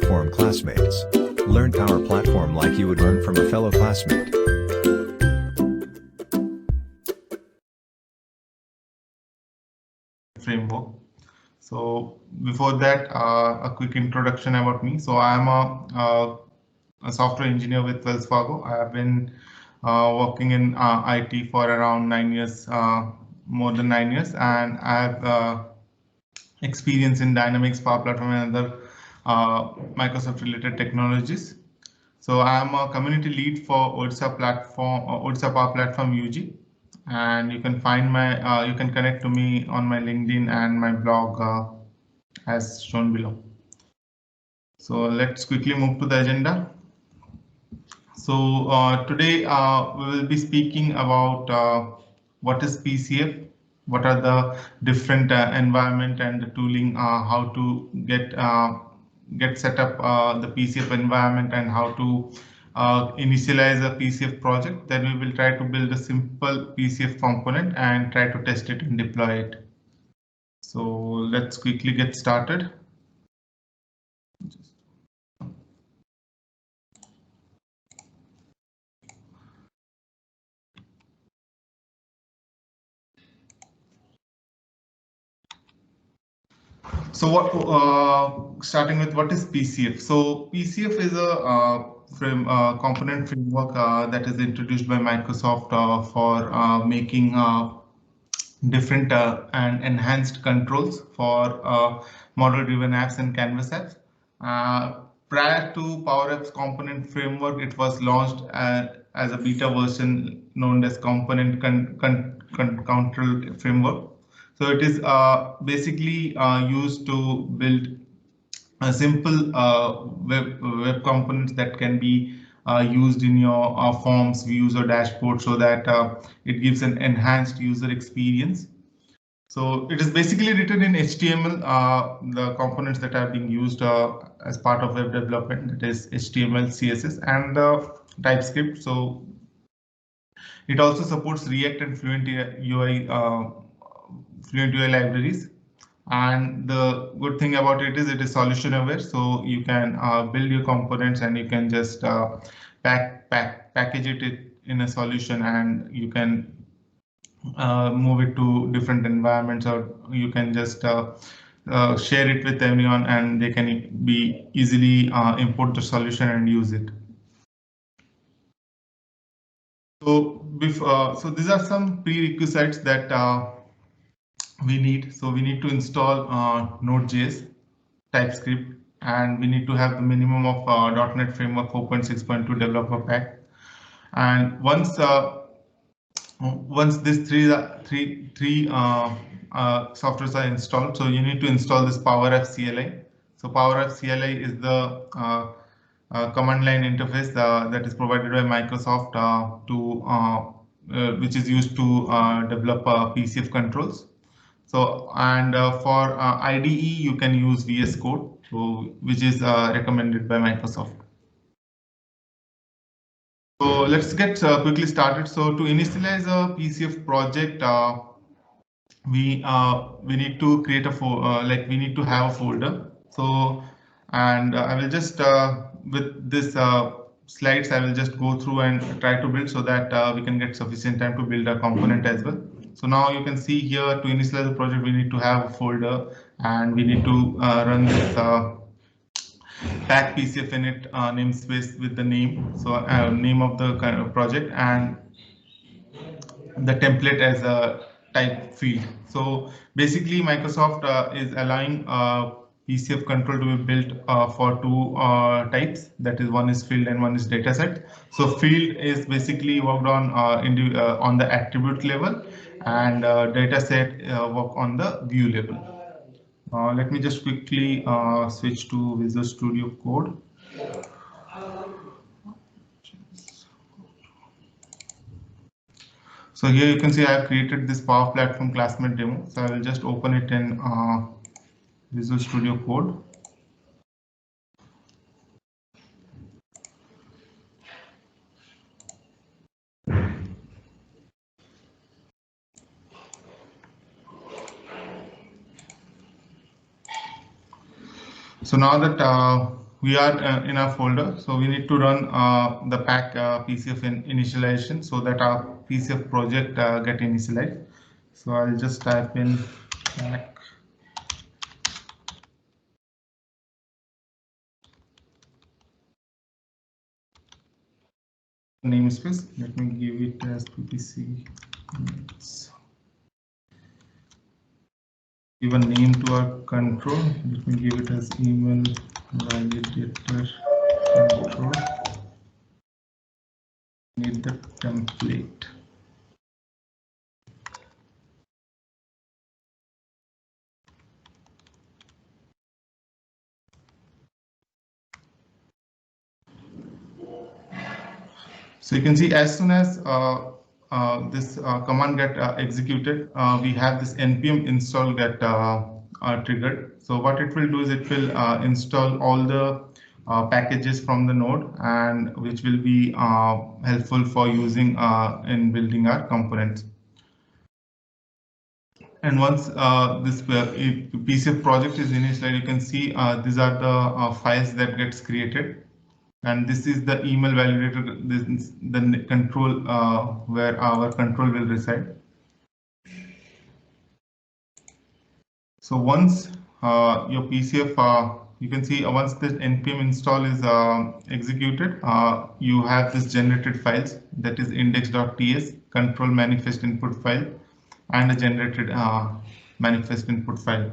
Platform classmates. Learn Power Platform like you would learn from a fellow classmate. Framework. So before that, a quick introduction about me. So I am a software engineer with Wells Fargo. I have been working in IT for around 9 years, more than 9 years, and I have experience in Dynamics, Power Platform, and other Microsoft related technologies. So I am a community lead for Odisha platform, Odisha Power Platform UG, and you can find my, you can connect to me on my LinkedIn and my blog as shown below. So let's quickly move to the agenda. So today we will be speaking about what is PCF, what are the different environment and the tooling, how to get set up the PCF environment and how to initialize a PCF project. Then we will try to build a simple PCF component and try to test it and deploy it. So let's quickly get started. So what, starting with what is PCF? So PCF is a component framework that is introduced by Microsoft for making different and enhanced controls for model-driven apps and Canvas apps. Prior to Power Apps Component Framework, it was launched as a beta version known as Component Control Framework. So it is basically used to build a simple web components that can be used in your forms, views, or dashboard, so that it gives an enhanced user experience. So it is basically written in HTML, the components that are being used as part of web development, that is HTML, CSS, and TypeScript. So it also supports React and Fluent UI libraries. And the good thing about it is solution aware, so you can build your components and you can just package it in a solution, and you can move it to different environments, or you can just share it with everyone and they can be easily import the solution and use it. So so these are some prerequisites that we need. So we need to install Node.js, TypeScript, and we need to have the minimum of .NET Framework 4.6.2 developer pack. And once these three softwares are installed, so you need to install this Power Apps CLI. So Power Apps CLI is the command line interface that is provided by Microsoft which is used to develop PCF controls. So and for IDE you can use VS Code, so which is recommended by Microsoft. So let's get quickly started. So to initialize a PCF project, we need to create a we need to have a folder. So and I will just with this slides I will just go through and try to build so that we can get sufficient time to build a component as well. So now you can see here, to initialize the project we need to have a folder and we need to run this pack PCF init namespace with the name, so name of the kind of project, and the template as a type field. So basically Microsoft is allowing PCF control to be built for two types, that is one is field and one is dataset. So field is basically worked on the attribute level, and dataset work on the view level. Let me just quickly switch to Visual Studio Code. So here you can see I have created this Power Platform classmate demo. So I will just open it in Visual Studio Code. So now that we are in our folder, so we need to run the pack PCF initialization so that our PCF project get initialized. So I'll just type in pack namespace. Let me give it as PPC. Give a name to our control. Let me give it as email validator control. Need the template. So you can see as soon as this command get executed, we have this npm install get triggered. So what it will do is it will install all the packages from the node, and which will be helpful for using in building our components. And once this PCF project is initialized, you can see these are the files that gets created. And this is the email validator, this is the control where our control will reside. So once your PCF, you can see once this npm install is executed, you have this generated files, that is index.ts, control manifest input file, and a generated manifest input file.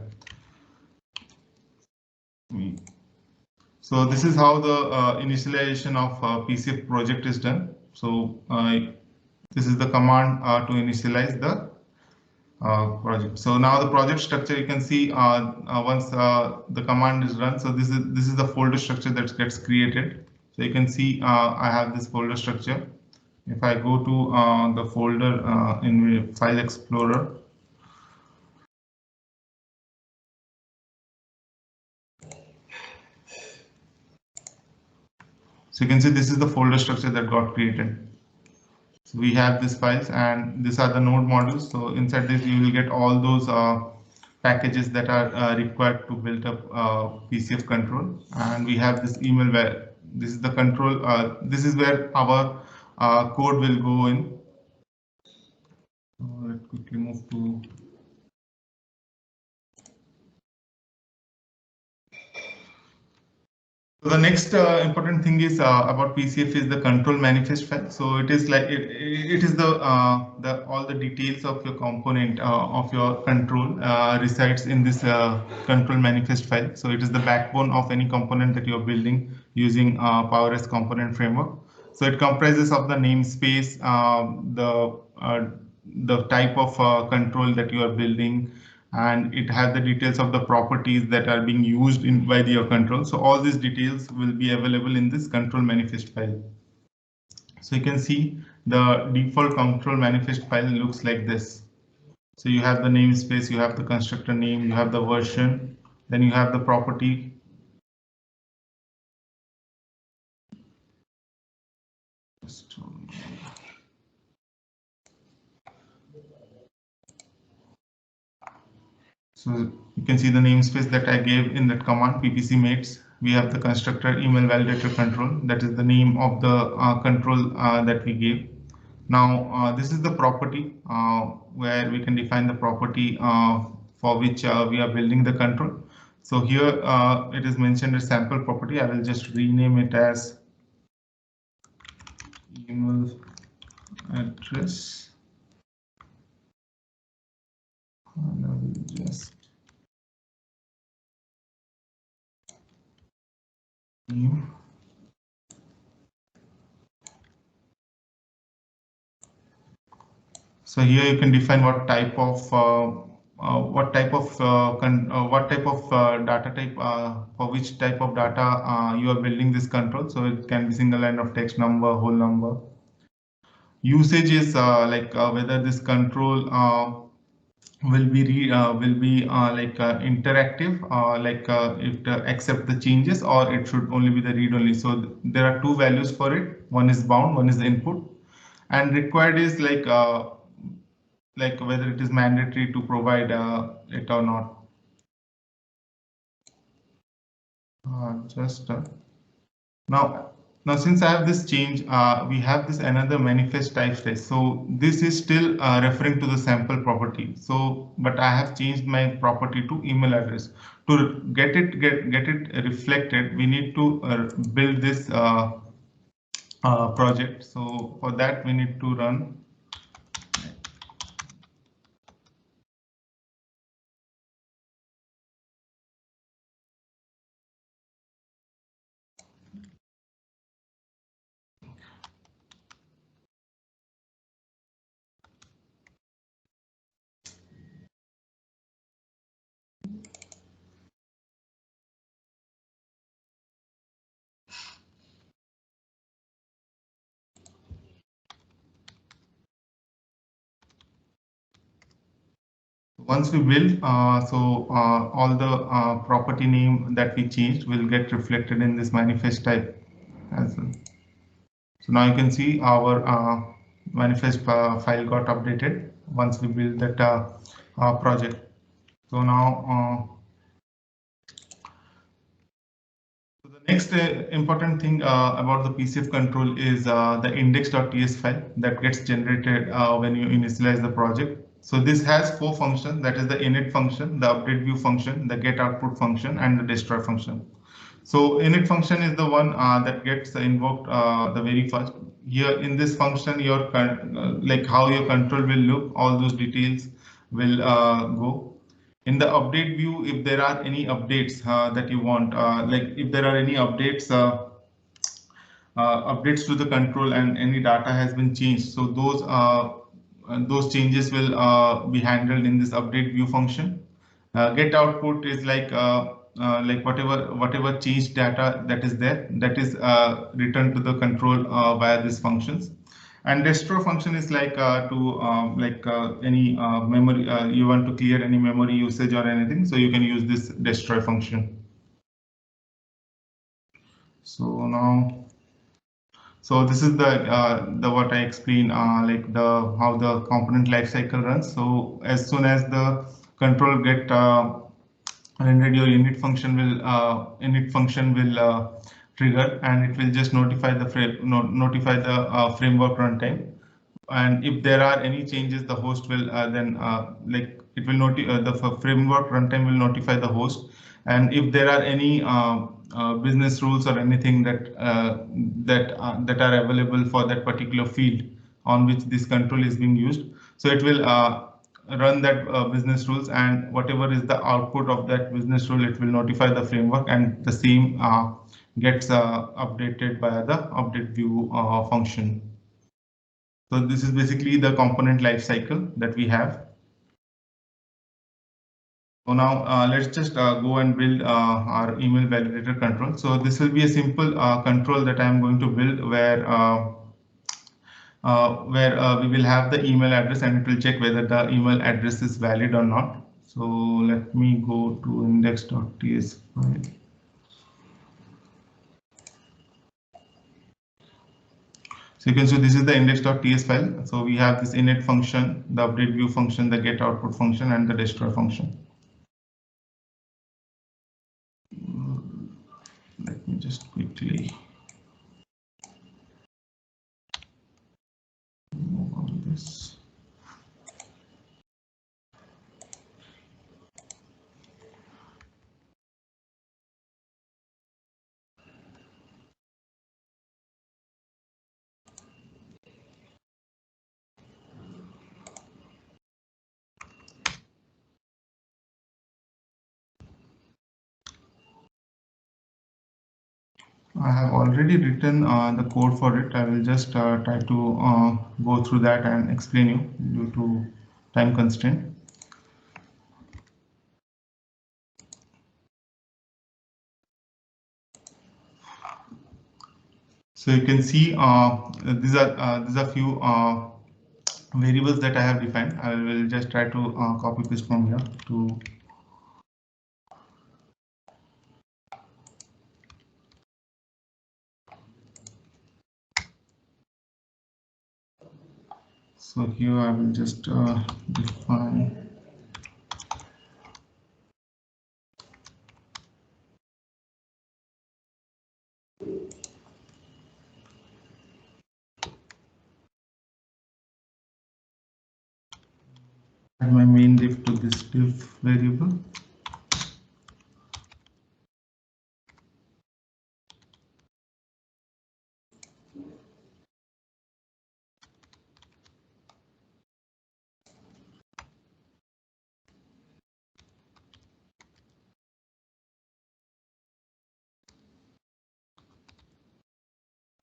So this is how the initialization of PCF project is done. So this is the command to initialize the project. So now the project structure, you can see once the command is run. So this is the folder structure that gets created. So you can see I have this folder structure. If I go to the folder in File Explorer, so you can see this is the folder structure that got created. So we have these files, and these are the node modules. So inside this, you will get all those packages that are required to build up PCF control. And we have this email where this is the control. This is where our code will go in. Let's quickly move to. So the next important thing is about PCF is the control manifest file. So it is like it is the all the details of your component of your control resides in this control manifest file. So it is the backbone of any component that you're building using PowerS component framework. So it comprises of the namespace, the type of control that you are building, and it has the details of the properties that are being used in by your control. So all these details will be available in this control manifest file. So you can see the default control manifest file looks like this. So you have the namespace, you have the constructor name, you have the version, then you have the property. So you can see the namespace that I gave in that command ppc mates. We have the constructor email validator control. That is the name of the control that we gave. Now this is the property where we can define the property for which we are building the control. So here it is mentioned as sample property. I will just rename it as email address. And I will just new. So here you can define what type of data type for which type of data you are building this control. So it can be single line of text, number, whole number. Usage is whether this control will be interactive, it accept the changes, or it should only be the read only. So there are two values for it. One is bound, one is the input, and required is like whether it is mandatory to provide it or not. just now. Now, since I have this change, we have this another manifest type test. So this is still referring to the sample property. So, but I have changed my property to email address. To get it reflected, we need to build this project. So for that, we need to run. Once we build, all the property name that we changed will get reflected in this manifest type as well. So now you can see our manifest file got updated once we build that project. So now the next important thing about the PCF control is the index.ts file that gets generated when you initialize the project. So this has four functions, that is the init function, the update view function, the get output function, and the destroy function. So init function is the one that gets invoked the very first. Here in this function, your like how your control will look, all those details will go. In the update view, if there are any updates that you want, like if there are any updates to the control and any data has been changed, so those changes will be handled in this update view function. Get output is like whatever changed data that is there, that is returned to the control via these functions. And destroy function is like to any memory you want to clear any memory usage or anything, so you can use this destroy function. So now, so this is the what I explained, like the how the component lifecycle runs. So as soon as the control get rendered, your init function will trigger, and it will just notify the framework runtime. And if there are any changes, the host will then like it will the framework runtime will notify the host. And if there are any business rules or anything that are available for that particular field on which this control is being used, so it will run that business rules, and whatever is the output of that business rule, it will notify the framework, and the same gets updated by the update view function. So this is basically the component lifecycle that we have. So now let's just go and build our email validator control. So this will be a simple control that I'm going to build where we will have the email address, and it will check whether the email address is valid or not. So let me go to index.ts file. So you can see this is the index.ts file. So we have this init function, the update view function, the get output function, and the destroy function. Let me just quickly move on this. I have already written the code for it. I will just try to go through that and explain you due to time constraint. So you can see these are few variables that I have defined. I will just try to copy paste from here to. So here I will just define. Add my main div to this div variable.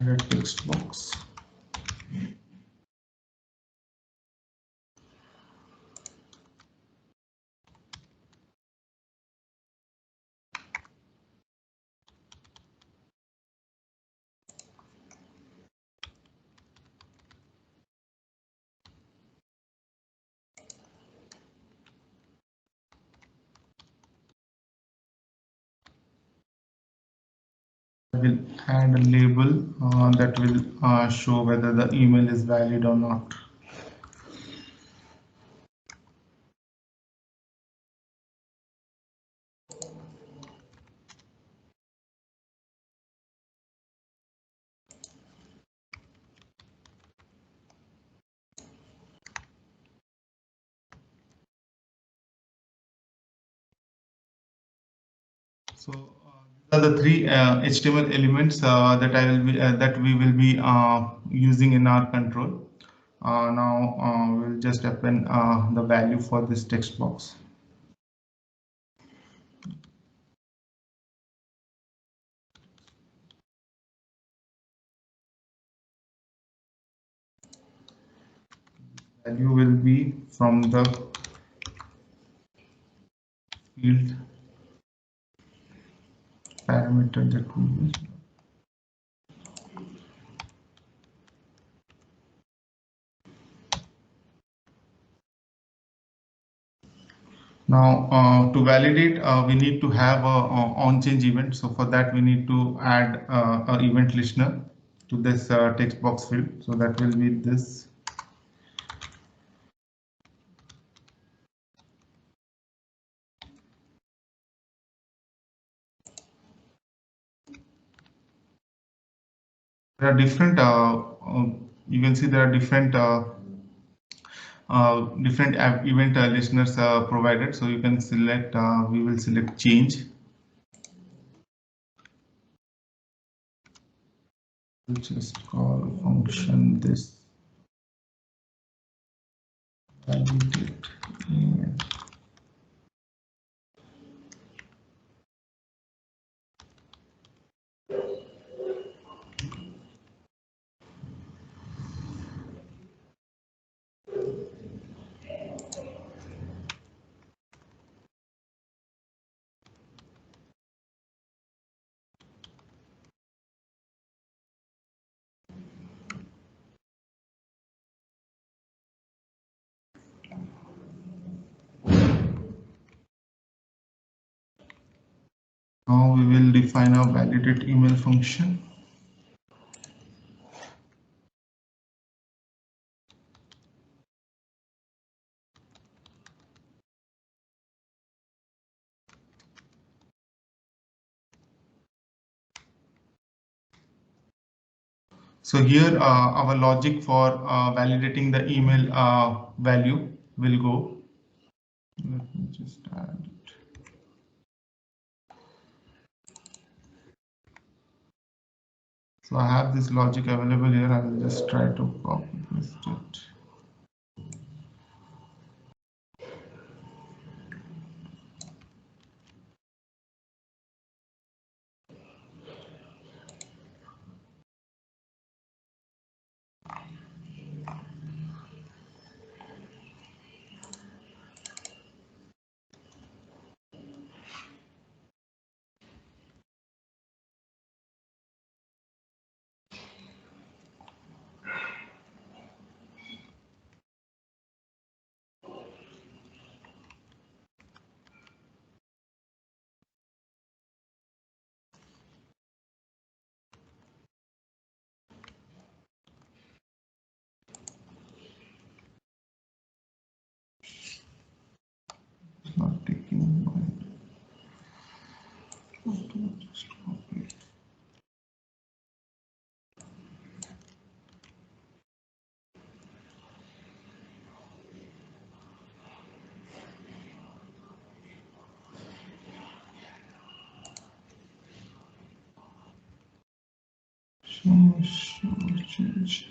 Add a text box. I will add a label that will show whether the email is valid or not. So these are the three HTML elements that we will be using in our control. Now we'll just append the value for this text box. Value will be from the field parameter that we use. Now to validate, we need to have a on-change event. So for that, we need to add an event listener to this text box field. So that will be this. There are different. You can see there are different event listeners provided. So you can select. We will select change, which is call function this validate email. Now we will define our validate email function. So here our logic for validating the email value will go. Let me just add it. So I have this logic available here. I will just try to copy paste it. Not taking my. Just copy it. change.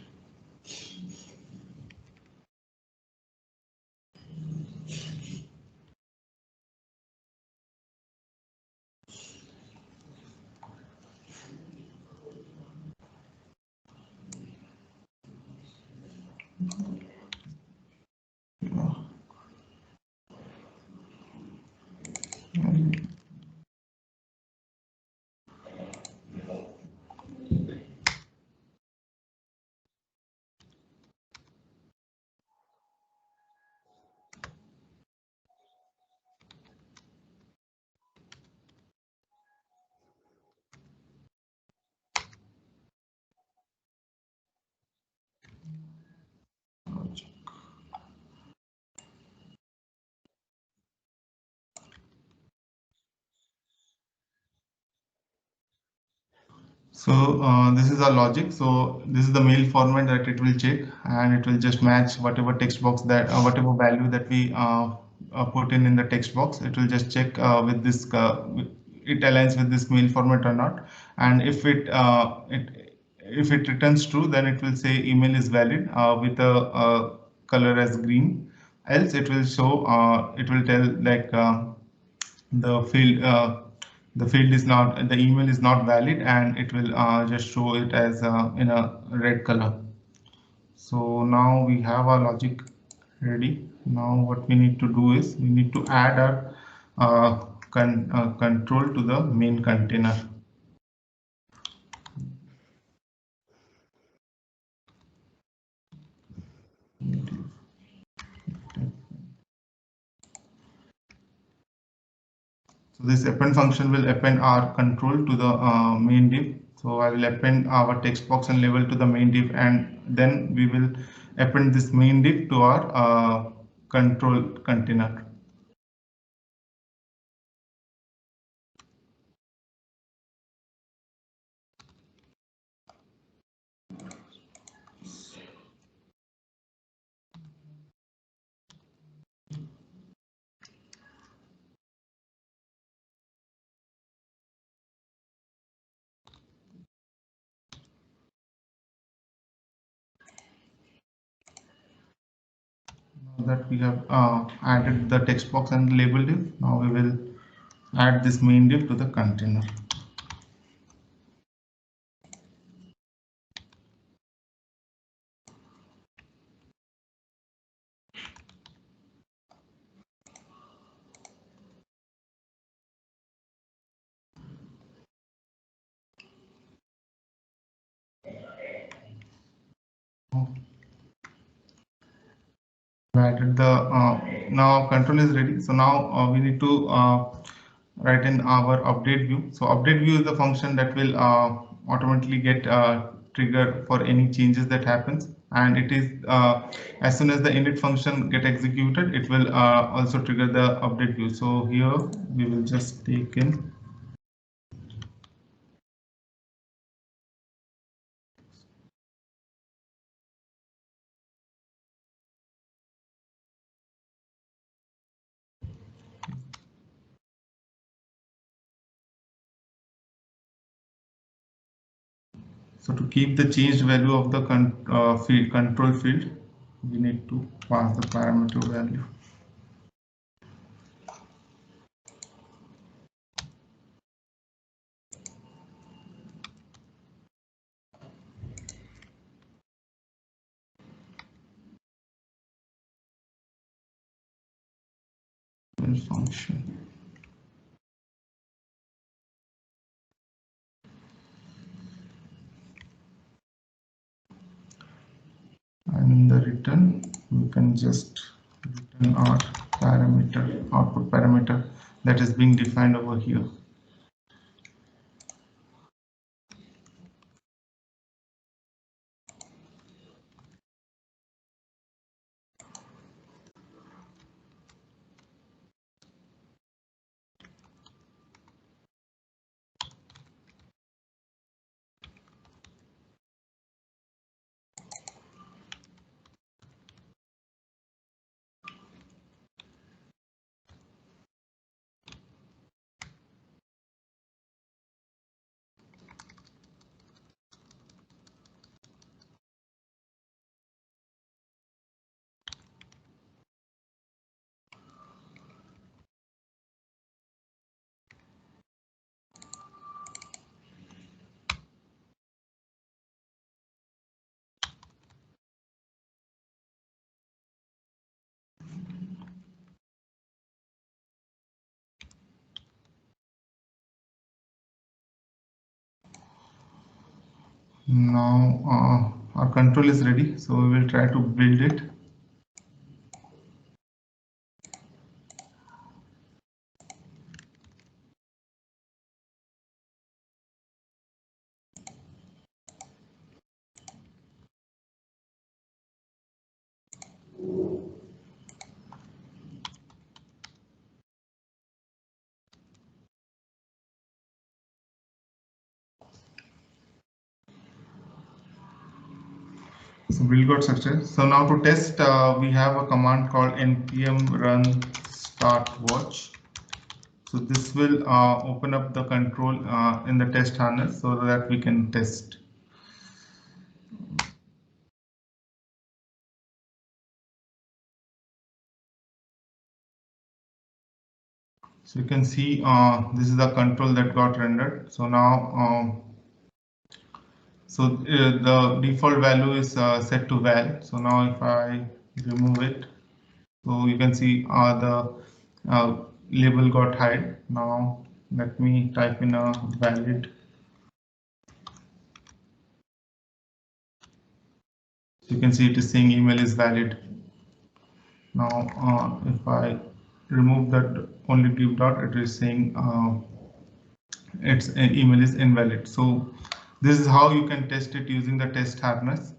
So this is our logic. So this is the mail format that it will check, and it will just match whatever text box that whatever value that we put in the text box. It will just check with this it aligns with this mail format or not. And if it returns true, then it will say email is valid with a color as green. Else it will show it will tell like the field the field is not the email is not valid, and it will just show it as in a red color. So now we have our logic ready. Now what we need to do is we need to add our control to the main container. So this append function will append our control to the main div. So I will append our text box and label to the main div, and then we will append this main div to our control container. Now that we have added the text box and label div, now we will add this main div to the container. Added the now control is ready. So now we need to write in our update view. So update view is the function that will automatically get triggered for any changes that happens, and it is as soon as the init function get executed, it will also trigger the update view. So here we will just take in so to keep the changed value of the control field, we need to pass the parameter value. Function. And in the return, we can just return our parameter, output parameter that is being defined over here. Now our control is ready, so we will try to build it. So build got success. So now to test, we have a command called npm run start watch. So this will open up the control in the test harness so that we can test. So you can see this is the control that got rendered. So now, the default value is set to val. So now if I remove it, so you can see the label got hide. Now let me type in a valid. So you can see it is saying email is valid. Now if I remove that only div dot, it is saying its email is invalid. So this is how you can test it using the test harness.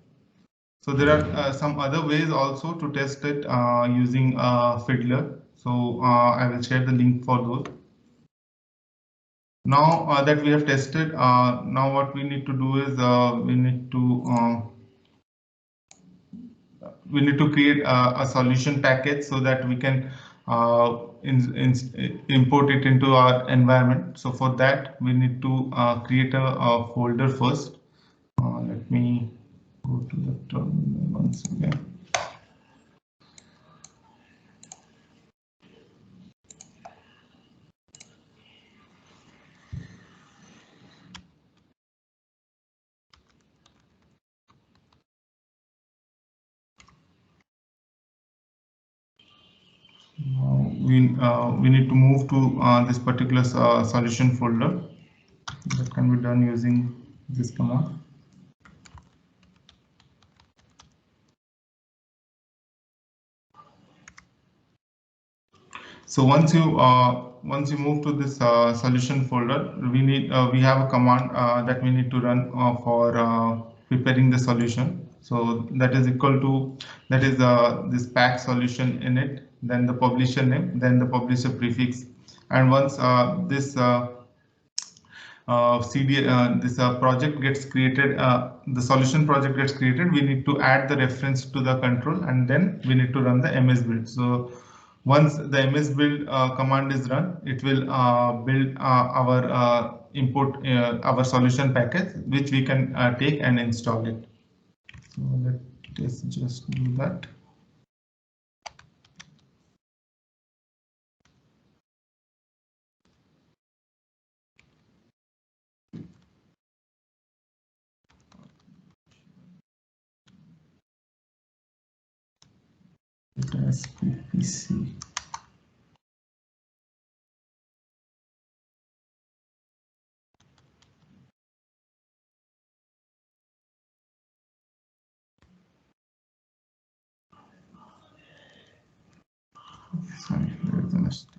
So there are some other ways also to test it using Fiddler. So I will share the link for those. Now that we have tested, now what we need to do is we need to create a solution package so that we can import it into our environment. So for that, we need to create a folder first. Let me go to the terminal once again. We need to move to this particular solution folder. That can be done using this command. So once you move to this solution folder, we have a command that we need to run for preparing the solution. So that is equal to this pack solution init, then the publisher name, then the publisher prefix, and once this project gets created, the solution project gets created, we need to add the reference to the control, and then we need to run the ms build. So once the ms build command is run, it will build our our solution package, which we can take and install it. So let's just do that. SPPC. Sorry, there is a mistake.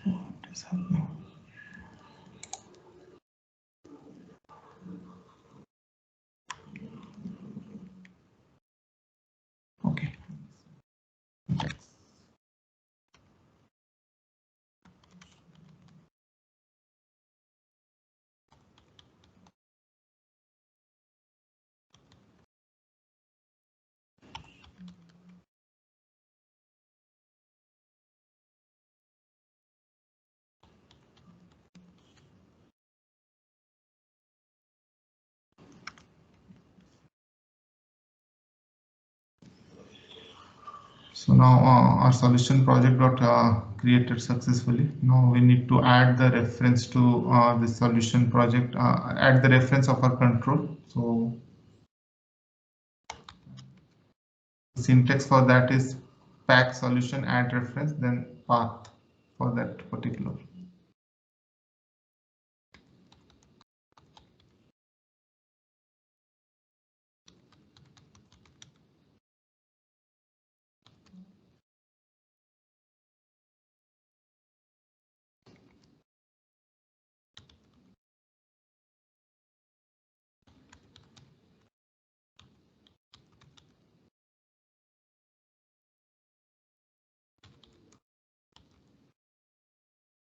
What is happening? Okay. So now our solution project got created successfully. Now we need to add the reference to the solution project, add the reference of our control. So the syntax for that is pack solution add reference, then path for that particular.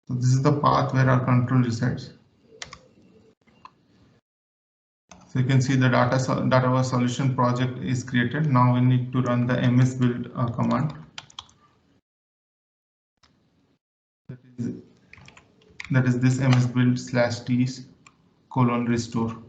So this is the path where our control resides. So you can see the data solution project is created. Now we need to run the msbuild command. That is this msbuild/t:restore.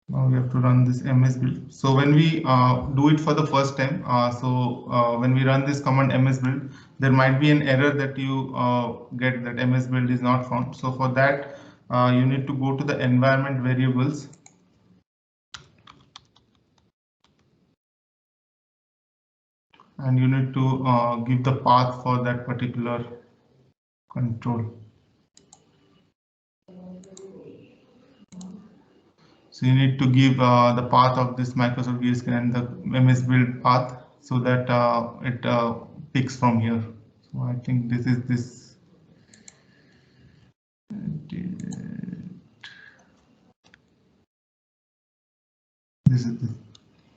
Now we have to run this msbuild. So when we do it for the first time, when we run this command msbuild, there might be an error that you get that msbuild is not found. So for that, you need to go to the environment variables. And you need to give the path for that particular control. So you need to give the path of this Microsoft Gear Scanner and the msbuild path so that it picks from here. So I think this is this. This is this.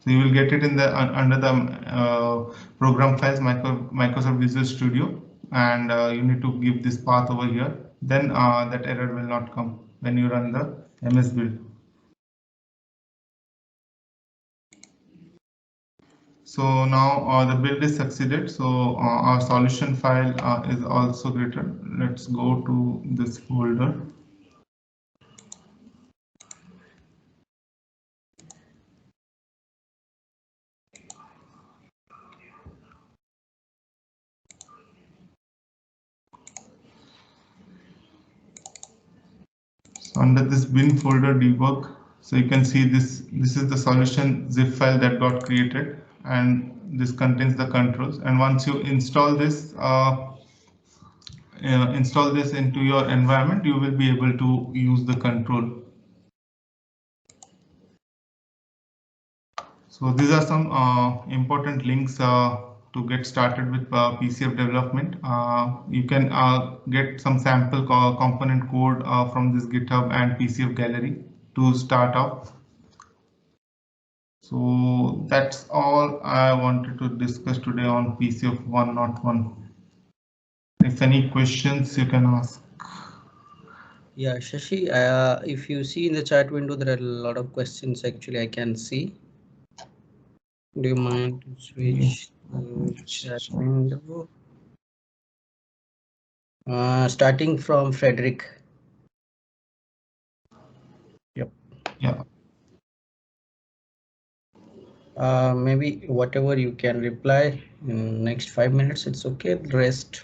So you will get it in the under the program files Microsoft Visual Studio, and you need to give this path over here. Then that error will not come when you run the msbuild. So now the build is succeeded. So our solution file is also created. Let's go to this folder. So under this bin folder debug, so you can see this is the solution zip file that got created, and this contains the controls. And once you install this into your environment, you will be able to use the control. So these are some important links to get started with PCF development. You can get some sample component code from this GitHub and PCF gallery to start off. So that's all I wanted to discuss today on PCF 101. If any questions, you can ask. Yeah, Shashi, if you see in the chat window, there are a lot of questions actually I can see. Do you mind to switch to chat window? Starting from Frederick. Yep. Yeah. Maybe whatever you can reply in next 5 minutes, it's okay. The rest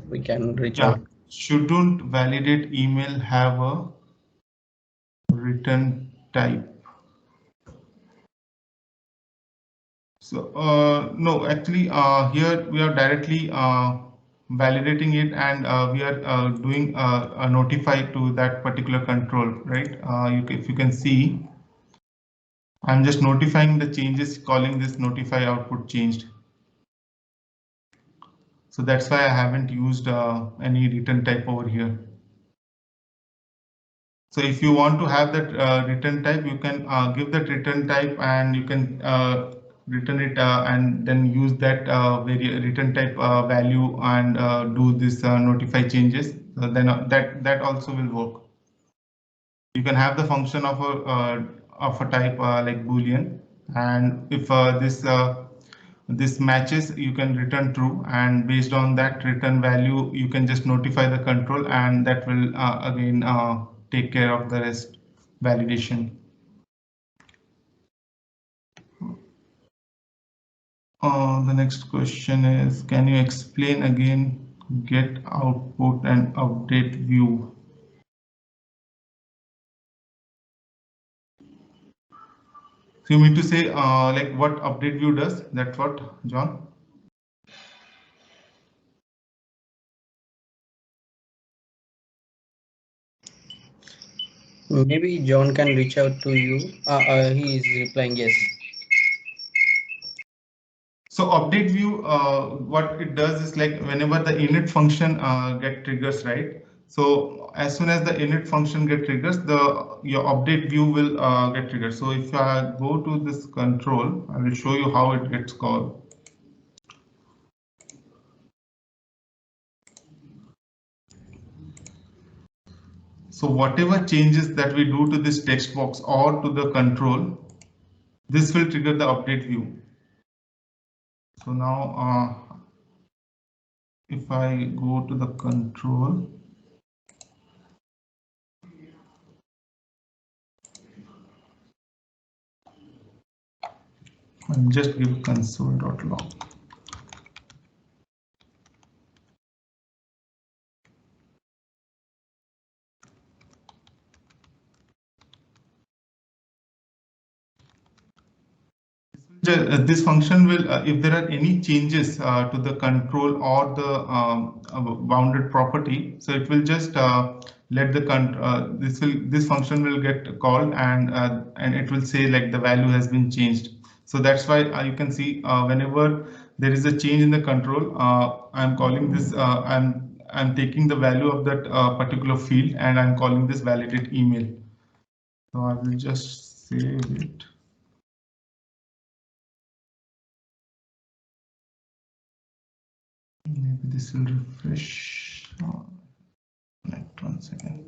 we can reach out. Shouldn't validate email have a return type? So no, actually here we are directly validating it, and we are doing a notify to that particular control, right? If you can see, I'm just notifying the changes, calling this notify output changed. So that's why I haven't used any return type over here. So if you want to have that return type, you can give that return type, and you can return it and then use that return type value and do this notify changes. Then that also will work. You can have the function of a type like Boolean, and if this this matches, you can return true, and based on that return value, you can just notify the control, and that will again take care of the rest validation. The next question is, can you explain again get output and update view? So you mean to say like what update view does? That's what, John? Maybe John can reach out to you. He is replying yes. So update view, what it does is like whenever the init function get triggers, right? So as soon as the init function get triggers, your update view will get triggered. So if I go to this control, I will show you how it gets called. So whatever changes that we do to this text box or to the control, this will trigger the update view. So now if I go to the control, I'll just give console.log. This function will, if there are any changes to the control or the bounded property, so it will just let the this function will get called, and it will say like the value has been changed. So that's why you can see whenever there is a change in the control, I'm calling this I'm taking the value of that particular field, and I'm calling this validate email. So I will just save it. Maybe this will refresh. Connect 1 second.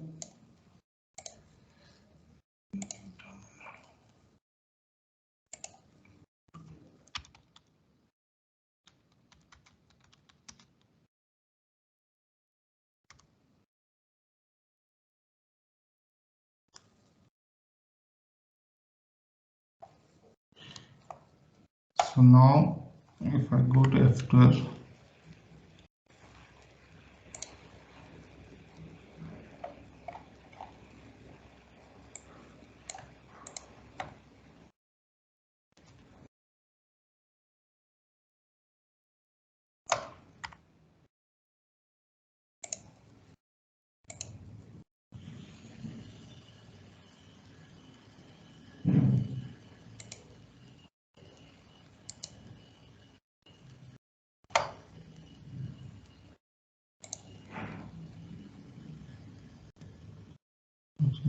So now if I go to F12,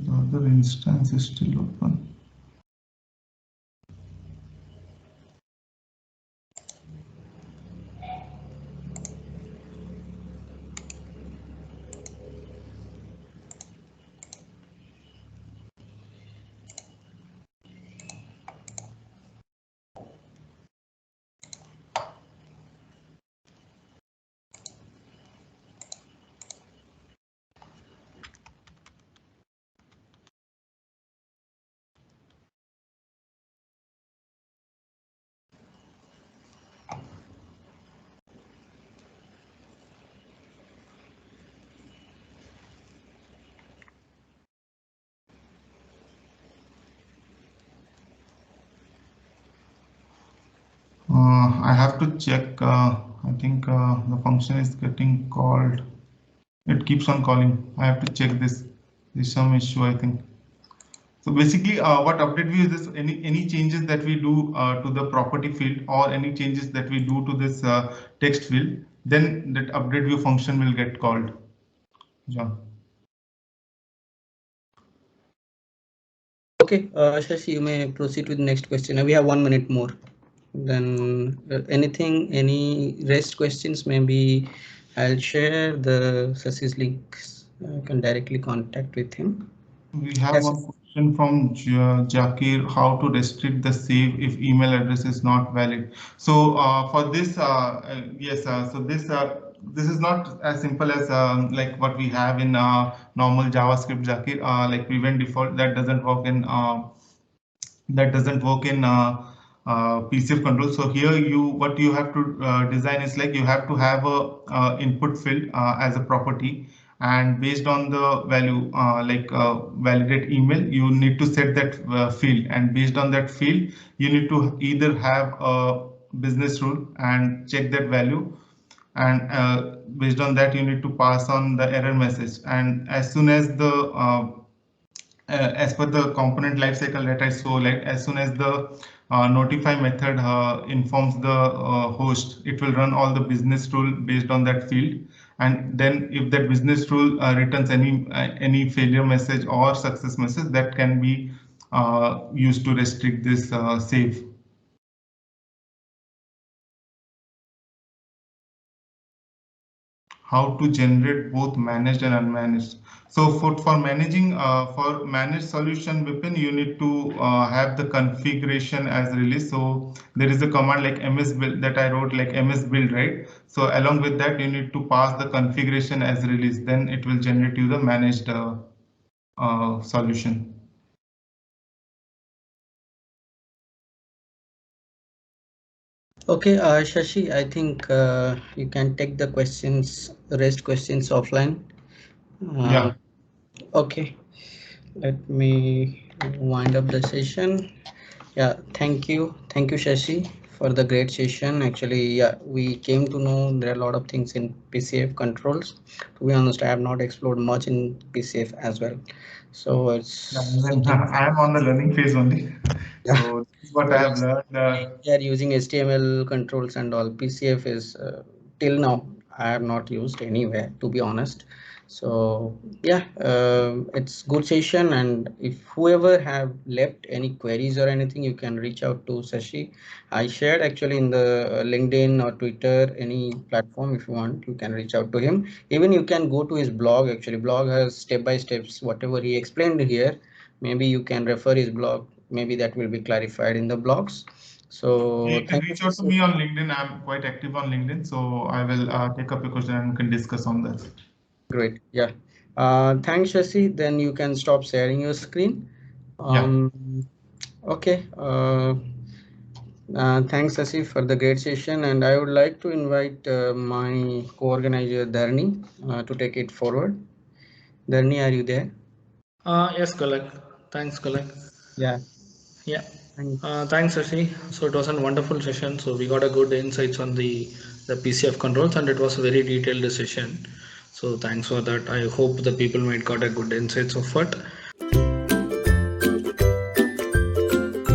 the other instance is still open. I have to check. I think the function is getting called. It keeps on calling. I have to check this. There's some issue, I think. So basically, what update view is this? Any changes that we do to the property field, or any changes that we do to this text field, then that update view function will get called. John. Okay, Shashi, you may proceed with the next question. We have 1 minute more. Then any rest questions, maybe I'll share the Shashi's links. You can directly contact with him. We have one question From Jakir, how to restrict the save if email address is not valid. So for this, yes, so this is not as simple as like what we have in normal JavaScript, Jakir, like prevent default. That doesn't work in PCF control. So here what you have to design is like you have to have a input field as a property, and based on the value validate email, you need to set that field, and based on that field you need to either have a business rule and check that value, and based on that you need to pass on the error message, and as soon as the as per the component lifecycle that I saw, like as soon as the notify method informs the host, it will run all the business rule based on that field. And then if that business rule returns any failure message or success message, that can be used to restrict this save. How to generate both managed and unmanaged. So for managing, for managed solution, Vipin, you need to have the configuration as release. So there is a command like ms build that I wrote, like ms build, right? So along with that, you need to pass the configuration as release. Then it will generate you the managed solution. Okay, Shashi, I think you can take the rest questions offline. Yeah. Okay, let me wind up the session. Yeah, thank you, Shashi, for the great session. Actually, yeah, we came to know there are a lot of things in PCF controls. To be honest, I have not explored much in PCF as well. So it's I am on the learning phase only. So this is what I have learned. They are using HTML controls and all. PCF is till now I have not used anywhere, to be honest. So yeah, it's good session, and if whoever have left any queries or anything, you can reach out to Shashi. I shared actually in the LinkedIn or Twitter, any platform. If you want, you can reach out to him. Even you can go to his blog. Actually, blog has step by steps whatever he explained here. Maybe you can refer his blog. Maybe that will be clarified in the blogs. So You can reach out to me on LinkedIn. I'm quite active on LinkedIn, so I will take up your question and we can discuss on that. Great. Yeah. Thanks, Shashi. Then you can stop sharing your screen. Yeah. Okay. Thanks, Shashi, for the great session. And I would like to invite my co-organizer, Dharni, to take it forward. Dharni, are you there? Yes, Kalak. Thanks, Kalak. Yeah. Yeah. Thanks, Shashi. So it was a wonderful session. So we got a good insights on the PCF controls, and it was a very detailed session. So thanks for that. I hope the people might got a good insights of it.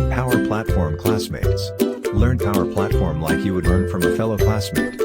Power Platform classmates. Learn Power Platform like you would learn from a fellow classmate.